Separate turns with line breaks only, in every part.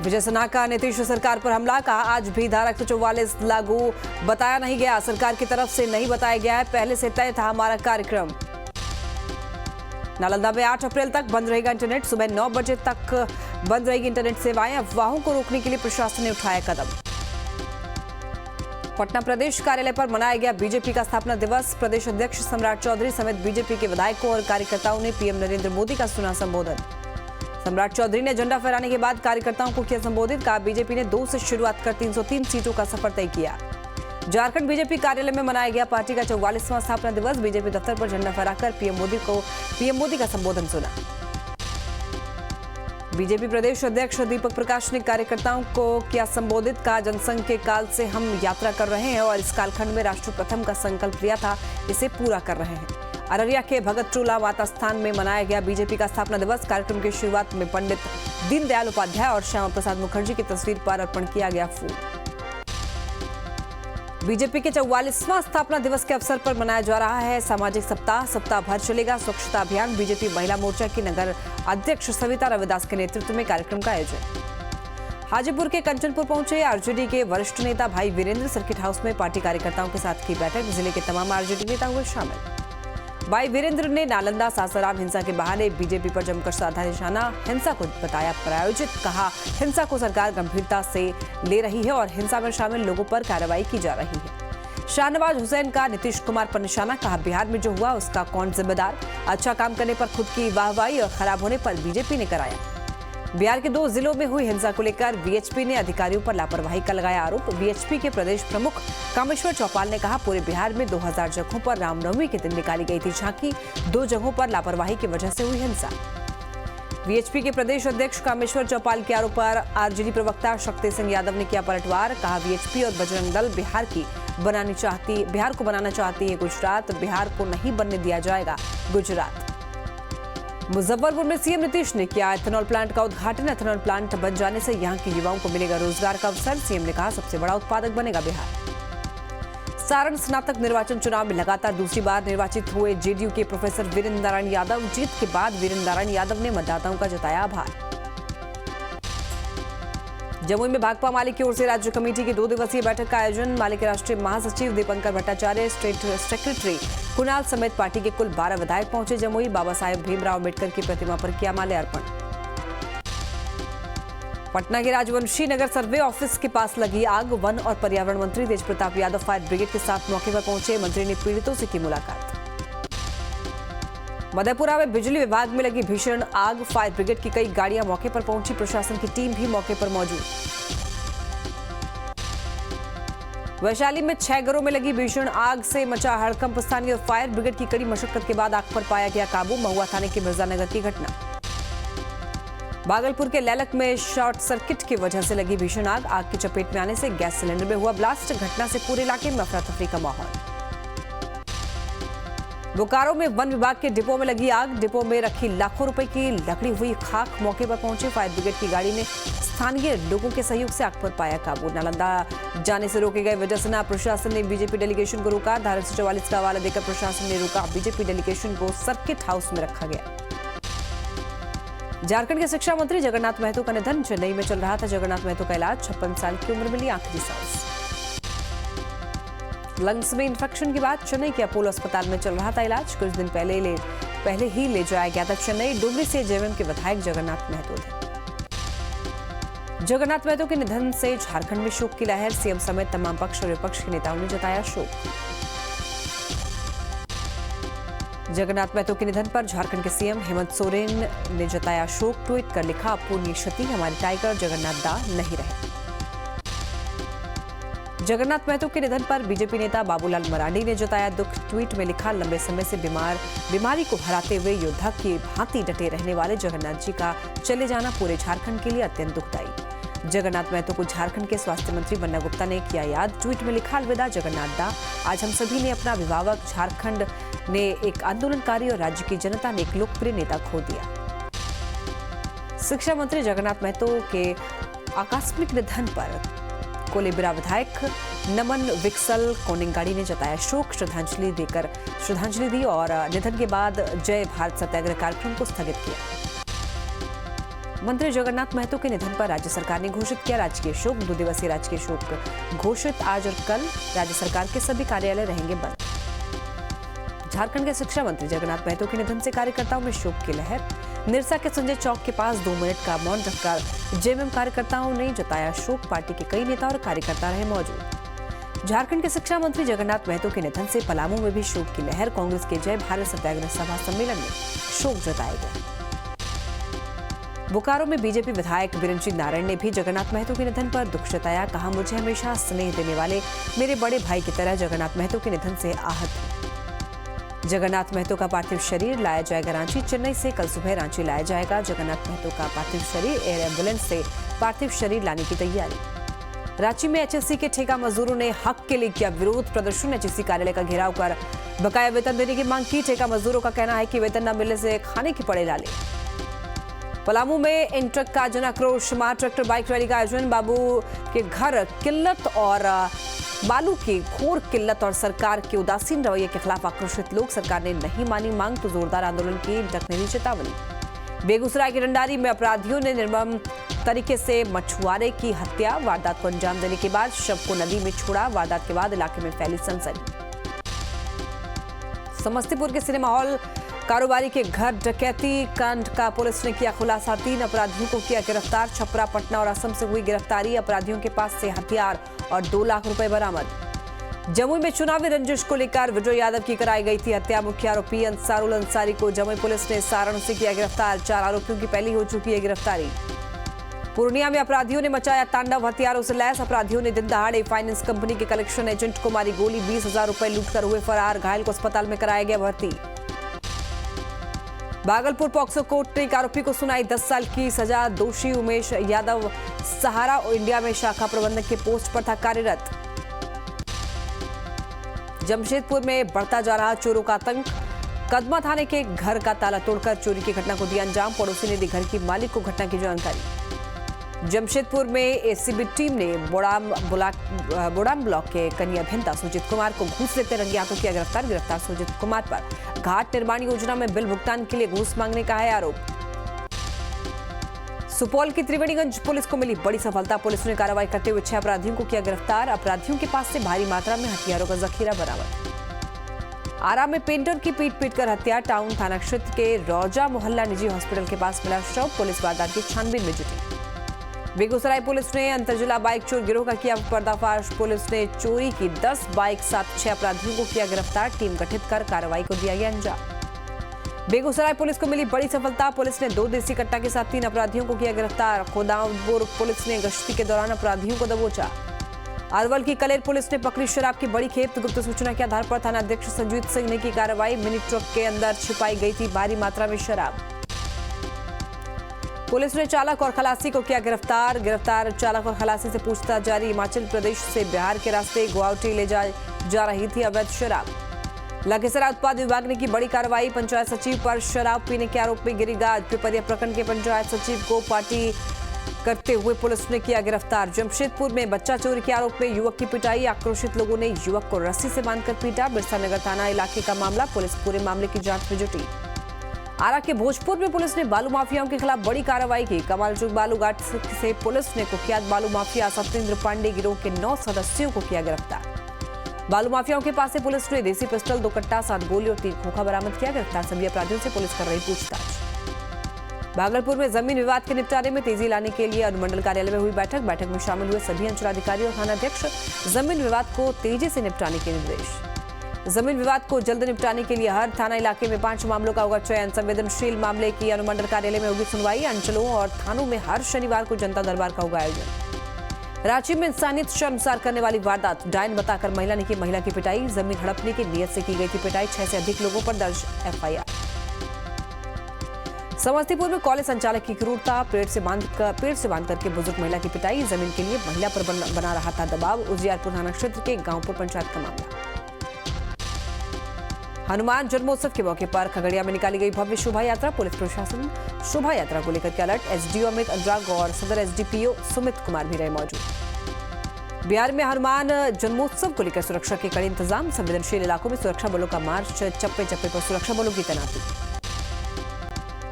विजय सिन्हा का नीतीश सरकार पर हमला, कहा आज भी धारा 144 लागू बताया नहीं गया, सरकार की तरफ से नहीं बताया गया है, पहले से तय था हमारा कार्यक्रम। नालंदा में 8 अप्रैल तक बंद रहेगा इंटरनेट, सुबह 9 बजे तक बंद रहेगी इंटरनेट सेवाएं, अफवाहों को रोकने के लिए प्रशासन ने उठाया कदम। पटना प्रदेश कार्यालय पर मनाया गया बीजेपी का स्थापना दिवस, प्रदेश अध्यक्ष सम्राट चौधरी समेत बीजेपी के विधायकों और कार्यकर्ताओं ने पीएम नरेंद्र मोदी का सुना संबोधन। सम्राट चौधरी ने झंडा फहराने के बाद कार्यकर्ताओं को किया संबोधित, कहा बीजेपी ने 2 से शुरुआत कर 303 सीटों का सफर तय किया। झारखंड बीजेपी कार्यालय में मनाया गया पार्टी का 44वां स्थापना दिवस, बीजेपी दफ्तर पर झंडा फहराकर पीएम मोदी का संबोधन सुना। बीजेपी प्रदेश अध्यक्ष दीपक प्रकाश ने कार्यकर्ताओं को किया संबोधित, कहा जनसंघ के काल से हम यात्रा कर रहे हैं और इस कालखंड में राष्ट्र प्रथम का संकल्प लिया था, इसे पूरा कर रहे हैं। अररिया के भगत टोला माता स्थान में मनाया गया बीजेपी का स्थापना दिवस, कार्यक्रम की शुरुआत में पंडित दीनदयाल उपाध्याय और श्यामा प्रसाद मुखर्जी की तस्वीर पर अर्पण किया गया फूल। बीजेपी के 44वां स्थापना दिवस के अवसर पर मनाया जा रहा है सामाजिक सप्ताह भर चलेगा स्वच्छता अभियान, बीजेपी महिला मोर्चा की नगर अध्यक्ष सविता रविदास के नेतृत्व में कार्यक्रम का आयोजन। हाजीपुर के कंचनपुर पहुंचे आरजेडी के वरिष्ठ नेता भाई वीरेंद्र, सर्किट हाउस में पार्टी कार्यकर्ताओं के साथ की बैठक, जिले के तमाम आरजेडी नेता हुए शामिल। भाई वीरेंद्र ने नालंदा सासाराम हिंसा के बहाने बीजेपी पर जमकर साधा निशाना, हिंसा को बताया प्रायोजित, कहा हिंसा को सरकार गंभीरता से ले रही है और हिंसा में शामिल लोगों पर कार्रवाई की जा रही है। शाहनवाज हुसैन का नीतीश कुमार पर निशाना, कहा बिहार में जो हुआ उसका कौन जिम्मेदार, अच्छा काम करने पर खुद की वाहवाही और खराब होने पर बीजेपी ने कराया। बिहार के 2 जिलों में हुई हिंसा को लेकर वीएचपी ने अधिकारियों पर लापरवाही का लगाया आरोप। वीएचपी के प्रदेश प्रमुख कामेश्वर चौपाल ने कहा पूरे बिहार में 2000 जगहों पर रामनवमी के दिन निकाली गई थी झांकी, 2 जगहों पर लापरवाही की वजह से हुई हिंसा। वीएचपी के प्रदेश अध्यक्ष कामेश्वर चौपाल के आरोप पर आरजेडी प्रवक्ता शक्ति सिंह यादव ने किया पलटवार, कहा वीएचपी और बजरंग दल बिहार को बनाना चाहती है गुजरात, बिहार को नहीं बनने दिया जाएगा गुजरात। मुजफ्फरपुर में सीएम नीतीश ने किया एथेनॉल प्लांट का उद्घाटन, एथेनॉल प्लांट बन जाने से यहां के युवाओं को मिलेगा रोजगार का अवसर, सीएम ने कहा सबसे बड़ा उत्पादक बनेगा बिहार। सारण स्नातक निर्वाचन चुनाव में लगातार दूसरी बार निर्वाचित हुए जेडीयू के प्रोफेसर वीरेंद्र नारायण यादव, जीत के बाद वीरेंद्र नारायण यादव ने मतदाताओं का जताया आभार। जमुई में भाकपा माले की ओर से राज्य कमेटी की 2 दिवसीय बैठक का आयोजन, माले के राष्ट्रीय महासचिव दीपंकर भट्टाचार्य, स्टेट सेक्रेटरी कुणाल समेत पार्टी के कुल 12 विधायक पहुंचे जमुई, बाबा साहेब भीमराव अम्बेडकर की प्रतिमा पर किया माल्यार्पण। पटना के राजवंशी नगर सर्वे ऑफिस के पास लगी आग, वन और पर्यावरण मंत्री तेज प्रताप यादव फायर ब्रिगेड के साथ मौके पर पहुंचे, मंत्री ने पीड़ितों से की मुलाकात। मधेपुरा में बिजली विभाग में लगी भीषण आग, फायर ब्रिगेड की कई गाड़ियां मौके पर पहुंची, प्रशासन की टीम भी मौके पर मौजूद। वैशाली में 6 घरों में लगी भीषण आग से मचा हड़कंप, स्थानीय फायर ब्रिगेड की कड़ी मशक्कत के बाद आग पर पाया गया काबू, महुआ थाने के मिर्जानगर की घटना। भागलपुर के लैलक में शॉर्ट सर्किट की वजह से लगी भीषण आग की चपेट में आने से गैस सिलेंडर में हुआ ब्लास्ट, घटना से पूरे इलाके में अफरा तफरी का माहौल। बोकारो में वन विभाग के डिपो में लगी आग, डिपो में रखी लाखों रुपए की लकड़ी हुई खाक, मौके पर पहुंचे फायर ब्रिगेड की गाड़ी ने स्थानीय लोगों के सहयोग से आग पर पाया काबू। नालंदा जाने से रोके गए विजय सिन्हा, प्रशासन ने बीजेपी डेलीगेशन को रोका, धारा 144 का हवाला देकर प्रशासन ने रोका बीजेपी डेलीगेशन को, सर्किट हाउस में रखा गया। झारखंड के शिक्षा मंत्री जगन्नाथ महतो का निधन, चेन्नई में चल रहा था जगन्नाथ महतो का इलाज, 56 साल की उम्र में ली आखिरी सांस। लंग्स में इंफेक्शन के बाद चेन्नई के अपोलो अस्पताल में चल रहा था इलाज, कुछ दिन पहले ही ले जाया गया था चेन्नई, डुमरी से जेएमएम के विधायक जगन्नाथ महतो थे। जगन्नाथ महतो के निधन से झारखंड में शोक की लहर, सीएम समेत तमाम पक्ष और विपक्ष के नेताओं ने जताया शोक। जगन्नाथ महतो के निधन पर झारखंड के सीएम हेमंत सोरेन ने जताया शोक, ट्वीट कर लिखा अपूर्णीय क्षति, हमारे टाइगर जगन्नाथ दा नहीं रहे। जगन्नाथ महतो के निधन पर बीजेपी नेता बाबूलाल मरांडी ने जताया दुख, ट्वीट में लिखा लंबे समय से बीमारी को हराते हुए योद्धा की भांति डटे रहने वाले जगन्नाथ जी का चले जाना पूरे झारखंड के लिए अत्यंत दुखदायी। जगन्नाथ महतो को झारखंड के स्वास्थ्य मंत्री बन्ना गुप्ता ने किया याद, ट्वीट में लिखा अलविदा जगन्नाथ दा, आज हम सभी ने अपना अभिभावक, झारखंड ने एक आंदोलनकारी और राज्य की जनता ने एक लोकप्रिय नेता खो दिया। शिक्षा मंत्री जगन्नाथ महतो के आकस्मिक निधन पर कोलेबिरा विधायक नमन विक्सल कोनिंगाड़ी ने जताया शोक, श्रद्धांजलि दी और निधन के बाद जय भारत सत्याग्रह कार्यक्रम को स्थगित किया। मंत्री जगन्नाथ महतो के निधन पर राज्य सरकार ने घोषित किया राजकीय शोक। 2 दिवसीय राजकीय शोक घोषित। आज और कल राज्य सरकार के सभी कार्यालय रहेंगे बंद। झारखंड के शिक्षा मंत्री जगन्नाथ महतो के निधन से कार्यकर्ताओं में शोक की लहर। निरसा के संजय चौक के पास 2 मिनट का मौन रखकर जेएमएम कार्यकर्ताओं ने जताया शोक। पार्टी के कई नेता और कार्यकर्ता रहे मौजूद। झारखंड के शिक्षा मंत्री जगन्नाथ महतो के निधन से पलामू में भी शोक की लहर। कांग्रेस के जय भारत सत्याग्रह सभा सम्मेलन में शोक जताया गया। बोकारो में बीजेपी विधायक बिरंची नारायण ने भी जगन्नाथ महतो के निधन पर दुख जताया। कहा, मुझे हमेशा स्नेह देने वाले मेरे बड़े भाई की तरह जगन्नाथ महतो के निधन से आहत हूं। जगन्नाथ महतो का पार्थिव शरीर लाया जाएगा रांची। चेन्नई से कल सुबह रांची लाया जाएगा। जगन्नाथ महतो का पार्थिव शरीर एयर एम्बुलेंस से पार्थिव शरीर लाने की तैयारी। रांची में एचएससी के ठेका मजदूरों ने हक के लिए किया विरोध प्रदर्शन। एचएससी कार्यालय का घेराव कर बकाया वेतन देने की मांग की। ठेका मजदूरों का कहना है कि वेतन न मिलने से खाने की पड़े लाले। पलामू में इन ट्रक का जन आक्रोश। मां ट्रैक्टर बाइक रैली का आयोजन। बाबू के घर किल्लत और बालू की घोर किल्लत और सरकार के उदासीन रवैये के खिलाफ आक्रोशित लोग। सरकार ने नहीं मानी मांग तो जोरदार आंदोलन की टकने दी चेतावनी। बेगूसराय के डंडारी में अपराधियों ने निर्मम तरीके से मछुआरे की हत्या। वारदात को अंजाम देने के बाद शव को नदी में छोड़ा। वारदात के बाद इलाके में फैली सनसनी। समस्तीपुर के सिनेमा हॉल कारोबारी के घर डकैती कांड का पुलिस ने किया खुलासा। 3 अपराधियों को किया गिरफ्तार। छपरा, पटना और असम से हुई गिरफ्तारी। अपराधियों के पास से हथियार और 2 लाख रुपए बरामद। जमुई में चुनावी रंजिश को लेकर विजय यादव की कराई गई थी हत्या। मुख्य आरोपी अंसारुल अंसारी को जमुई पुलिस ने सारण से किया गिरफ्तार। 4 आरोपियों की पहली हो चुकी है गिरफ्तारी। पूर्णिया में अपराधियों ने मचाया तांडव। हथियारों से लैस अपराधियों ने दिन दहाड़े फाइनेंस कंपनी के कलेक्शन एजेंट को मारी गोली। 20,000 रुपए लूटकर हुए फरार। घायल को अस्पताल में कराया गया भर्ती। भागलपुर पॉक्सो कोर्ट ने एक आरोपी को सुनाई 10 साल की सजा। दोषी उमेश यादव सहारा इंडिया में शाखा प्रबंधक के पोस्ट पर था कार्यरत। जमशेदपुर में बढ़ता जा रहा चोरों का आतंक। कदमा थाने के घर का ताला तोड़कर चोरी की घटना को दिया अंजाम। पड़ोसी ने दी घर की मालिक को घटना की जानकारी। जमशेदपुर में एसीबी टीम ने बोड़ाम ब्लॉक के कन्या अभियंता सुजीत कुमार को घूस लेते रंगे हाथों किया गिरफ्तार। गिरफ्तार सुजीत कुमार पर घाट निर्माण योजना में बिल भुगतान के लिए घूस मांगने का है आरोप। सुपौल की त्रिवेणीगंज पुलिस को मिली बड़ी सफलता। पुलिस ने कार्रवाई करते हुए 6 अपराधियों को किया गिरफ्तार। अपराधियों के पास से भारी मात्रा में हथियारों का जखीरा बरामद। आरा में पेंटर की पीट कर हत्या। टाउन थाना क्षेत्र के रौजा मोहल्ला निजी हॉस्पिटल के पास मिला शव। पुलिस वारदात की छानबीन में जुटी। बेगूसराय पुलिस ने अंतरजिला बाइक चोर गिरोह का किया पर्दाफाश। पुलिस ने चोरी की 10 बाइक साथ 6 अपराधियों को किया गिरफ्तार। टीम गठित कर कार्रवाई को दिया गया अंजाम। बेगूसराय पुलिस को मिली बड़ी सफलता। पुलिस ने 2 देसी कट्टा के साथ 3 अपराधियों को किया गिरफ्तार। खोदावुर पुलिस ने गश्ती के दौरान अपराधियों को दबोचा। अरवल की कलेर पुलिस ने पकड़ी शराब की बड़ी खेप। गुप्त सूचना के आधार पर थाना अध्यक्ष संजीत सिंह ने की कार्रवाई। मिनी ट्रक के अंदर छिपाई गई थी भारी मात्रा में शराब। पुलिस ने चालक और खलासी को किया गिरफ्तार। चालक और खलासी से पूछताछ जारी। हिमाचल प्रदेश से बिहार के रास्ते गुवाहाटी ले जा रही थी अवैध शराब। लखीसराय उत्पाद विभाग ने की बड़ी कार्रवाई। पंचायत सचिव पर शराब पीने के आरोप में गिरिराज। पिपरिया प्रखंड के पंचायत सचिव को पार्टी करते हुए पुलिस ने किया गिरफ्तार। जमशेदपुर में बच्चा चोरी के आरोप में युवक की पिटाई। आक्रोशित लोगों ने युवक को रस्सी से बांधकर पीटा। बिरसा नगर थाना इलाके का मामला। पुलिस पूरे मामले की जांच में जुटी। आरा के भोजपुर में पुलिस ने बालू माफियाओं के खिलाफ बड़ी कार्रवाई की। कमालचुक बालू घाट से पुलिस ने कुख्यात बालू माफिया सत्येंद्र पांडे गिरोह के 9 सदस्यों को किया गिरफ्तार। बालू माफियाओं के पास से पुलिस ने देसी पिस्टल, 2 कट्टा, 7 गोली और 3 खोखा बरामद किया। गिरफ्तार सभी अपराधियों से पुलिस कर रही पूछताछ। भागलपुर में जमीन विवाद के निपटारे में तेजी लाने के लिए अनुमंडल कार्यालय में हुई बैठक में शामिल हुए सभी अंचलाधिकारी और थानाध्यक्ष। जमीन विवाद को तेजी से निपटाने के निर्देश। जमीन विवाद को जल्द निपटाने के लिए हर थाना इलाके में 5 मामलों का होगा चयन। संवेदनशील मामले की अनुमंडल कार्यालय में होगी सुनवाई। अंचलों और थानों में हर शनिवार को जनता दरबार का होगा आयोजन। रांची में इंसानियत शर्मसार करने वाली वारदात। डायन बताकर महिला ने की महिला की पिटाई। जमीन हड़पने की नीयत से की गई थी पिटाई। 6 से अधिक लोगों पर दर्ज एफआईआर। समस्तीपुर में कॉलेज संचालक की क्रूरता। पेड़ से बांध करके बुजुर्ग महिला की पिटाई। जमीन के लिए महिला पर बना रहा था दबाव। उजियारपुर थाना क्षेत्र के गांवपुर पंचायत का मामला। हनुमान जन्मोत्सव के मौके पर खगड़िया में निकाली गई भव्य शोभा यात्रा। पुलिस प्रशासन शोभा यात्रा को लेकर के अलर्ट। एसडीओ अमित अनुराग और सदर एसडीपीओ सुमित कुमार भी रहे मौजूद। बिहार में हनुमान जन्मोत्सव को लेकर सुरक्षा के कड़े इंतजाम। संवेदनशील इलाकों में सुरक्षा बलों का मार्च। चप्पे चप्पे पर सुरक्षा बलों की तैनाती।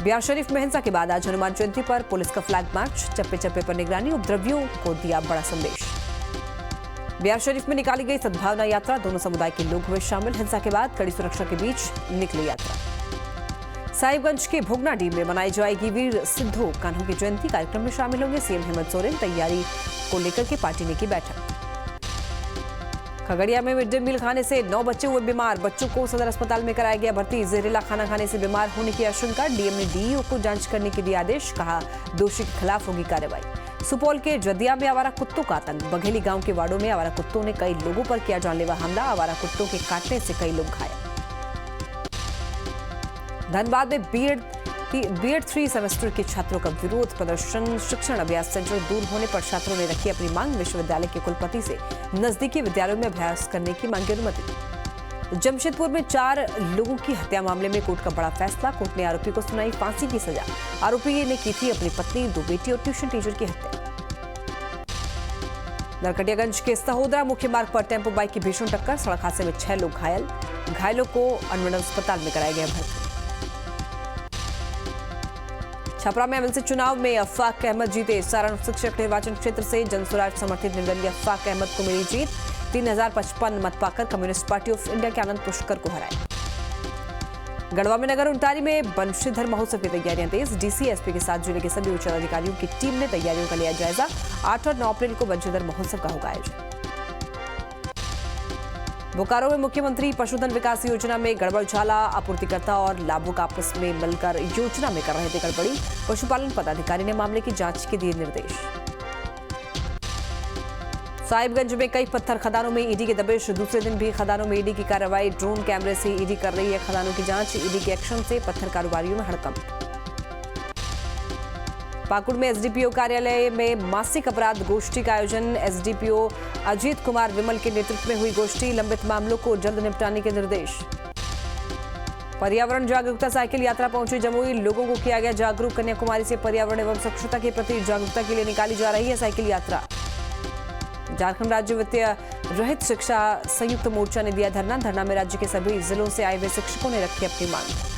बिहार शरीफ में हिंसा के बाद आज हनुमान जयंती पर पुलिस का फ्लैग मार्च, चप्पे चप्पे पर निगरानी, उपद्रवियों को दिया बड़ा संदेश। बिहार शरीफ में निकाली गई सद्भावना यात्रा, दोनों समुदाय के लोग हुए शामिल। हिंसा के बाद कड़ी सुरक्षा के बीच निकली यात्रा। साहिबगंज के भोगनाडीह में मनाई जाएगी वीर सिद्धो कान्हू की जयंती, कार्यक्रम में शामिल होंगे सीएम हेमंत सोरेन। तैयारी को लेकर के पार्टी ने की बैठक। खगड़िया में मिड डे मील खाने से 9 बच्चे हुए बीमार, बच्चों को सदर अस्पताल में कराया गया भर्ती। जहरीला खाना खाने से बीमार होने की आशंका, डीएम ने डीईओ को जांच करने के दिए आदेश, कहा दोषी के खिलाफ होगी कार्रवाई। सुपौल के जदिया में आवारा कुत्तों का आतंक, बघेली गांव के वार्डों में आवारा कुत्तों ने कई लोगों पर किया जानलेवा हमला, आवारा कुत्तों के काटने से कई लोग घायल। धनबाद में बीएड 3 सेमेस्टर के छात्रों का विरोध प्रदर्शन, शिक्षण अभ्यास सेंटर दूर होने पर छात्रों ने रखी अपनी मांग। विश्वविद्यालय के कुलपति से नजदीकी विद्यालयों में अभ्यास करने की मांगी अनुमति। जमशेदपुर में 4 लोगों की हत्या मामले में कोर्ट का बड़ा फैसला, कोर्ट ने आरोपी को सुनाई फांसी की सजा। आरोपी ने की थी अपनी पत्नी, 2 बेटी और ट्यूशन टीचर की हत्या। नरकटियागंज के सहोदरा मुख्य मार्ग पर टेम्पो बाइक की भीषण टक्कर, सड़क हादसे में 6 लोग घायल, घायलों को अनुमंडल अस्पताल में कराया गया भर्ती। छपरा में एमएलसी चुनाव में अफाक अहमद जीते, सारण शिक्षक निर्वाचन क्षेत्र से जनसुराज समर्थित निर्दलीय अफाक अहमद को मिली जीत। 3055 मत पाकर कम्युनिस्ट पार्टी ऑफ इंडिया के आनंद पुष्कर को हराया। गढ़वा में नगर उंटारी में बंशीधर महोत्सव की तैयारियां तेज, डीसी एसपी के साथ जिले के सभी उच्च अधिकारियों की टीम ने तैयारियों का लिया जायजा। 8 और 9 अप्रैल को बंशीधर महोत्सव का होगा आयोजन। बोकारो में मुख्यमंत्री पशुधन विकास योजना में गड़बड़झाला, आपूर्तिकर्ता और लाभुक आपस में मिलकर योजना में कर रहे थे गड़बड़ी, पशुपालन पदाधिकारी ने मामले की जांच के दिए निर्देश। साहिबगंज में कई पत्थर खदानों में ईडी के दबिश, दूसरे दिन भी खदानों में ईडी की कार्रवाई, ड्रोन कैमरे से ईडी कर रही है खदानों की जांच। ईडी के एक्शन से पत्थर कारोबारियों में हड़कंप। पाकुड़ में एसडीपीओ कार्यालय में मासिक अपराध गोष्ठी का आयोजन, एसडीपीओ अजीत कुमार विमल के नेतृत्व में हुई गोष्ठी, लंबित मामलों को जल्द निपटाने के निर्देश। पर्यावरण जागरूकता साइकिल यात्रा पहुंची जमुई, लोगों को किया गया जागरूक। कन्याकुमारी से पर्यावरण एवं स्वच्छता के प्रति जागरूकता के लिए निकाली जा रही है साइकिल यात्रा। झारखंड राज्य वित्तीय रहित शिक्षा संयुक्त मोर्चा ने दिया धरना में राज्य के सभी जिलों से आए हुए शिक्षकों ने रखी अपनी मांग।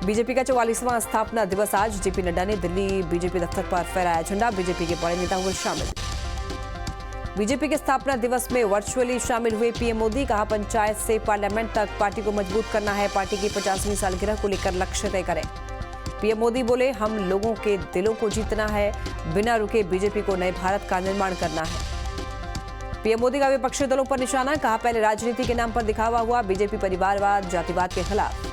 बीजेपी का 44वां स्थापना दिवस आज, जेपी नड्डा ने दिल्ली बीजेपी दफ्तर पर फहराया झंडा, बीजेपी के बड़े नेता हुए शामिल। बीजेपी के स्थापना दिवस में वर्चुअली शामिल हुए पीएम मोदी, कहा पंचायत से पार्लियामेंट तक पार्टी को मजबूत करना है, पार्टी की 50वीं सालगिरह को लेकर लक्ष्य तय करें। पीएम मोदी बोले, हम लोगों के दिलों को जीतना है, बिना रुके बीजेपी को नए भारत का निर्माण करना है। पीएम मोदी का विपक्षी दलों पर निशाना, कहा पहले राजनीति के नाम पर दिखावा हुआ, बीजेपी परिवारवाद जातिवाद के खिलाफ।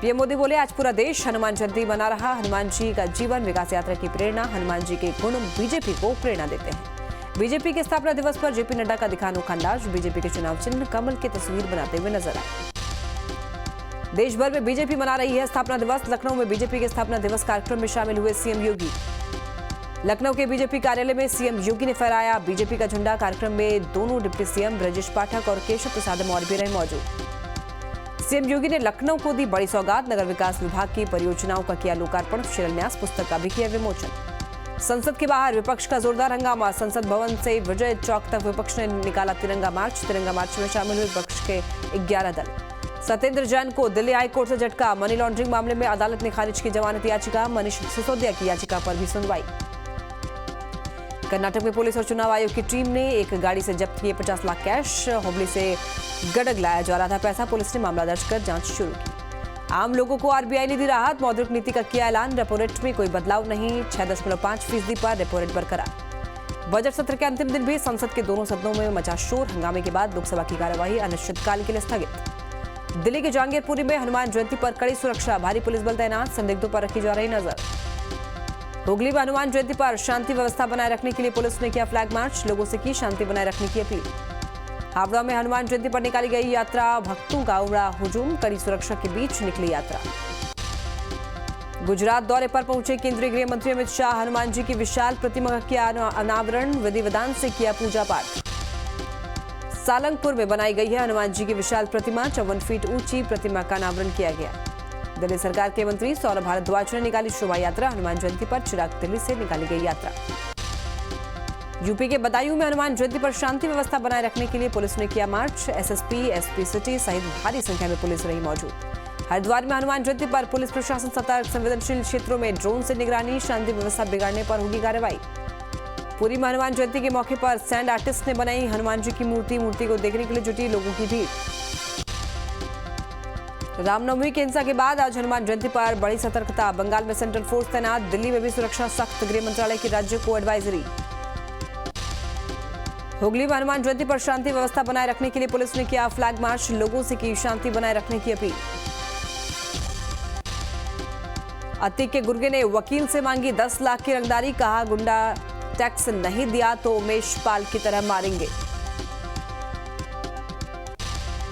पीएम मोदी बोले, आज पूरा देश हनुमान जयंती मना रहा, हनुमान जी का जीवन विकास यात्रा की प्रेरणा, हनुमान जी के गुण बीजेपी को प्रेरणा देते हैं। बीजेपी के स्थापना दिवस पर जेपी नड्डा का दिखा अनोखा अंदाज, बीजेपी के चुनाव चिन्ह कमल की तस्वीर बनाते हुए नजर आए। देश भर में बीजेपी मना रही है स्थापना दिवस, लखनऊ में बीजेपी के स्थापना दिवस कार्यक्रम में शामिल हुए सीएम योगी। लखनऊ के बीजेपी कार्यालय में सीएम योगी ने फहराया बीजेपी का झंडा, कार्यक्रम में दोनों डिप्टी सीएम ब्रजेश पाठक और केशव प्रसाद मौर्य भी रहे मौजूद। सीएम योगी ने लखनऊ को दी बड़ी सौगात, नगर विकास विभाग की परियोजनाओं का किया लोकार्पण, शिलान्यास, पुस्तक का भी किया विमोचन। संसद के बाहर विपक्ष का जोरदार हंगामा, संसद भवन से विजय चौक तक विपक्ष ने निकाला तिरंगा मार्च, तिरंगा मार्च में शामिल हुए विपक्ष के 11 दल। सत्येंद्र जैन को दिल्ली हाईकोर्ट से झटका, मनी लॉन्ड्रिंग मामले में अदालत ने खारिज की जमानत याचिका, मनीष सिसोदिया की याचिका पर भी सुनवाई। कर्नाटक में पुलिस और चुनाव आयोग की टीम ने एक गाड़ी से जब्त किए 50 लाख कैश, हुबली से गडग लाया जा रहा था पैसा, पुलिस ने मामला दर्ज कर जांच शुरू की। आम लोगों को आरबीआई ने दी राहत, मौद्रिक नीति का किया ऐलान, रेपो रेट में कोई बदलाव नहीं, 6.5% पर रेपो रेट बरकरार। बजट सत्र के अंतिम दिन भी संसद के दोनों सदनों में मचा शोर, हंगामे के बाद लोकसभा की कार्यवाही अनिश्चितकाल के लिए स्थगित। दिल्ली के जहांगीरपुरी में हनुमान जयंती पर कड़ी सुरक्षा, भारी पुलिस बल तैनात, संदिग्धों पर रखी जा रही नजर। हुगली में हनुमान जयंती पर शांति व्यवस्था बनाए रखने के लिए पुलिस ने किया फ्लैग मार्च, लोगों से की शांति बनाए रखने की अपील। हावड़ा में हनुमान जयंती पर निकाली गई यात्रा, भक्तों का उमड़ा हुजूम, कड़ी सुरक्षा के बीच निकली यात्रा। गुजरात दौरे पर पहुंचे केंद्रीय गृह मंत्री अमित शाह, हनुमान जी की विशाल प्रतिमा का किया अनावरण, विधि विधान से किया पूजा पाठ। सालंगपुर में बनाई गई है हनुमान जी की विशाल प्रतिमा, 54 फीट ऊंची प्रतिमा का अनावरण किया गया। दिल्ली सरकार के मंत्री सौरभ भारद्वाज ने निकाली शोभा यात्रा, हनुमान जयंती पर चिराग दिल्ली से निकाली गई यात्रा। यूपी के बदायूं में हनुमान जयंती पर शांति व्यवस्था बनाए रखने के लिए पुलिस ने किया मार्च, एसएसपी, एसपी सिटी सहित भारी संख्या में पुलिस रही मौजूद। हरिद्वार में हनुमान जयंती पर पुलिस प्रशासन सतर्क, संवेदनशील क्षेत्रों में ड्रोन से निगरानी, शांति व्यवस्था बिगाड़ने पर होगी कार्रवाई। पुरी में हनुमान जयंती के मौके पर सैंड आर्टिस्ट ने बनाई हनुमान जी की मूर्ति को देखने के लिए जुटी लोगों की भीड़। रामनवमी की हिंसा के बाद आज हनुमान जयंती पर बड़ी सतर्कता, बंगाल में सेंट्रल फोर्स तैनात, दिल्ली में भी सुरक्षा सख्त, गृह मंत्रालय की राज्य को एडवाइजरी। हुगली में हनुमान जयंती पर शांति व्यवस्था बनाए रखने के लिए पुलिस ने किया फ्लैग मार्च, लोगों से की शांति बनाए रखने की अपील। अतीक के गुर्गे ने वकील से मांगी 10 लाख की रंगदारी, कहा गुंडा टैक्स नहीं दिया तो उमेश पाल की तरह मारेंगे।